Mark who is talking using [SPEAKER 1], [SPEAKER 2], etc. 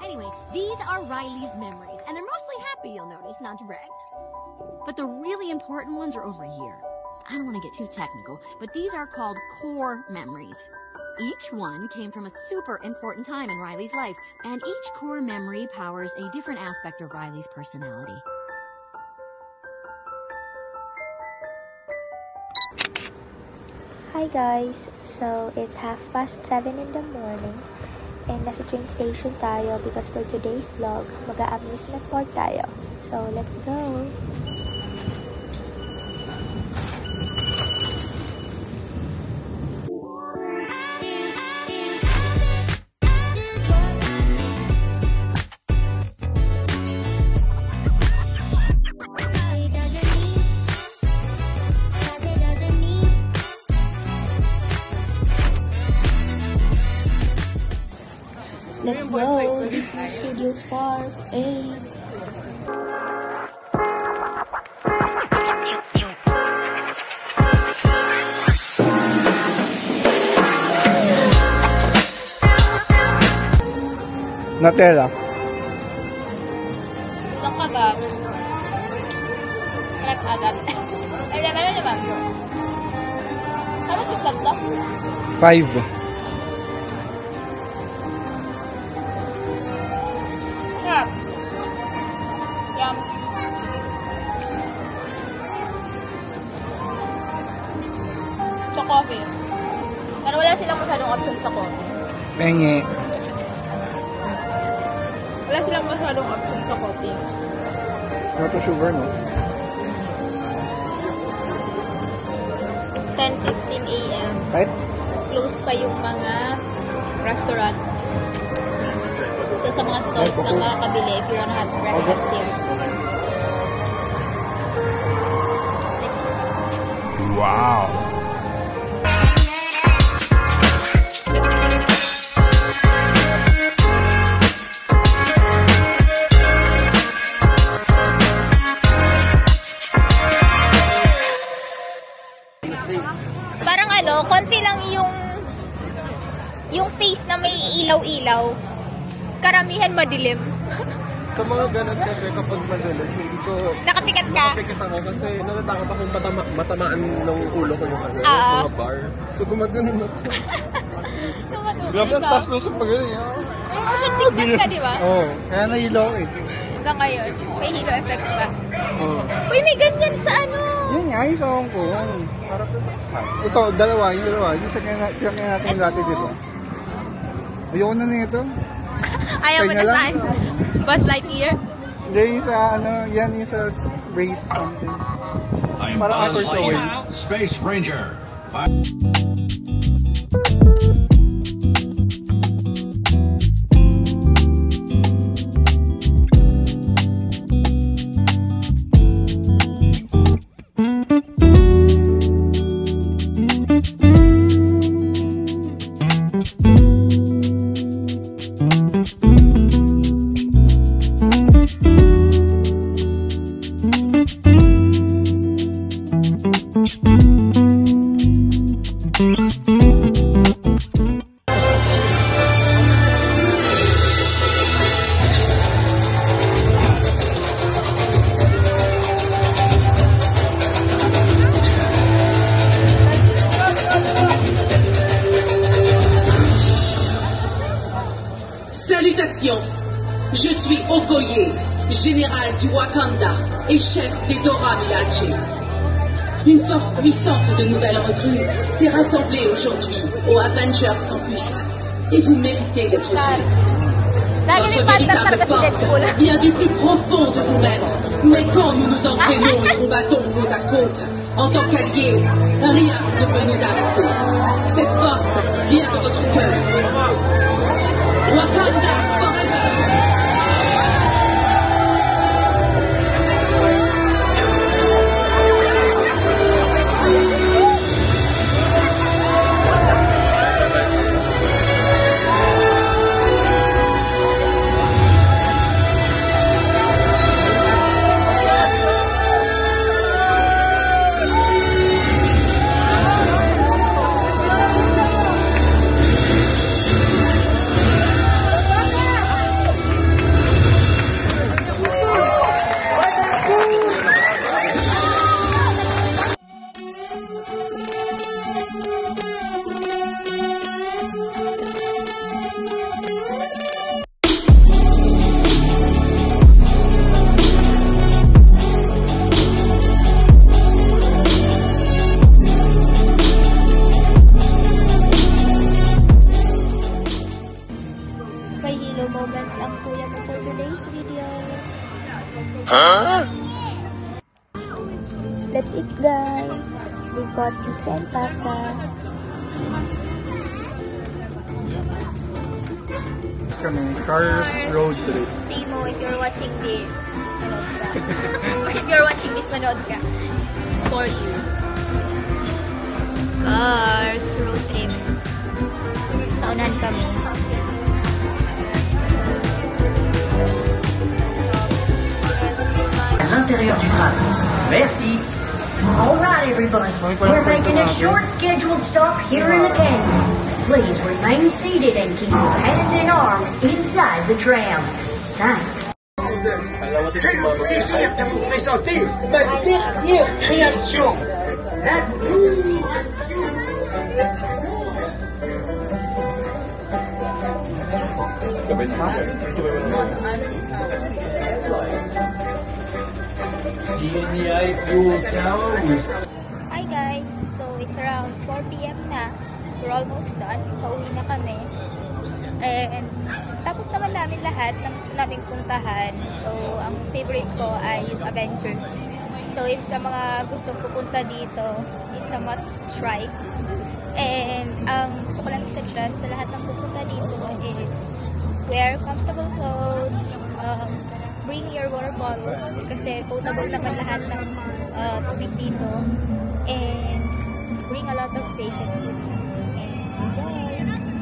[SPEAKER 1] Anyway, these are Riley's memories, and they're mostly happy, you'll notice, not to brag. But the really important ones are over here. I don't want to get too technical, but these are called core memories. Each one came from a super important time in Riley's life, and each core memory powers a different aspect of Riley's personality.
[SPEAKER 2] Hi guys! So, it's 7:30 in the morning and nasa train station tayo because for today's vlog, mag-a-amusement park tayo. So, let's go! Let's go! Disney Studios Park! Hey!
[SPEAKER 3] Nutella.
[SPEAKER 4] Isang kagat. Crep agad. Ay, ano naman? Ano tiklag to?
[SPEAKER 3] 5.
[SPEAKER 4] Sarap. Yum. Sa coffee. Pero wala silang masyadong option sa coffee.
[SPEAKER 3] Penge.
[SPEAKER 4] Wala silang masyadong option sa coffee.
[SPEAKER 3] Not to sugar, no?
[SPEAKER 4] 10:15 a.m.
[SPEAKER 3] Right?
[SPEAKER 4] Close pa yung mga restaurant. So, sa mga stalls lang makakabili if you wanna have breakfast here.
[SPEAKER 3] Wow!
[SPEAKER 4] Parang konti lang yung face na may ilaw-ilaw. Karamihan madilim.
[SPEAKER 5] Sa mga ganun kasi kapag madalas, hindi ko...
[SPEAKER 4] Nakapikat ka?
[SPEAKER 5] Nakapikat ako kasi natatakot akong matamaan ng ulo ko yung mga bar. So gumaganon ako. Grabe ang taas lang sa pag-ganon.
[SPEAKER 4] Motion sickness ka, di ba?
[SPEAKER 5] Oo. Kaya nahilo ako eh.
[SPEAKER 4] Hanggang ngayon, may hilo effects pa.
[SPEAKER 5] Oo.
[SPEAKER 4] Uy, may ganyan sa
[SPEAKER 5] Yun nga, yung sa Hong Kong. Ito, dalawa. Yung sa kanya natin dati, di ba? Ayoko na ito.
[SPEAKER 4] Ayaw mo na saan? Buzz Lightyear?
[SPEAKER 5] Hindi, yung sa yan yung sa race something.
[SPEAKER 6] I'm Buzz Lightyear, Space Ranger.
[SPEAKER 7] Salutations, je suis Okoye, général du Wakanda et chef des Dora Milaje. Une force puissante de nouvelles recrues s'est rassemblée aujourd'hui au Avengers Campus et vous méritez d'être vus. Votre véritable force vient du plus profond de vous-même. Mais quand nous nous entraînons et combattons côte à côte, en tant qu'alliés, rien ne peut nous arrêter. Cette force vient de votre cœur. Wakanda forever!
[SPEAKER 2] enjoy moments ang kuya mo for today's video. Let's eat, guys. We've got pizza and pasta.
[SPEAKER 3] Kami, Cars Road today.
[SPEAKER 4] Timo, if you're watching this, manood ka. If you're watching this, manood ka. This is for you. Cars road trip. Sa unahan kami.
[SPEAKER 8] À l'intérieur du tram. Merci.
[SPEAKER 9] All right, everybody. We're making a short scheduled stop here in the canyon. Please remain seated and keep your hands and arms inside the tram. Thanks.
[SPEAKER 8] Quelle plaisir de vous présenter ma dernière création.
[SPEAKER 4] Hi guys! So, it's around 4 p.m. na. We're almost done. Pauwi na kami. And tapos naman namin lahat ng gusto naming puntahan. So, ang favorite ko ay yung Avengers. So, if sa mga gustong pupunta dito, it's a must try. And ang gusto ko lang i-suggest sa lahat ng pupunta dito is wear comfortable clothes, bring your water bottle kasi potable naman lahat ng tubig dito, and bring a lot of patience with you. And enjoy!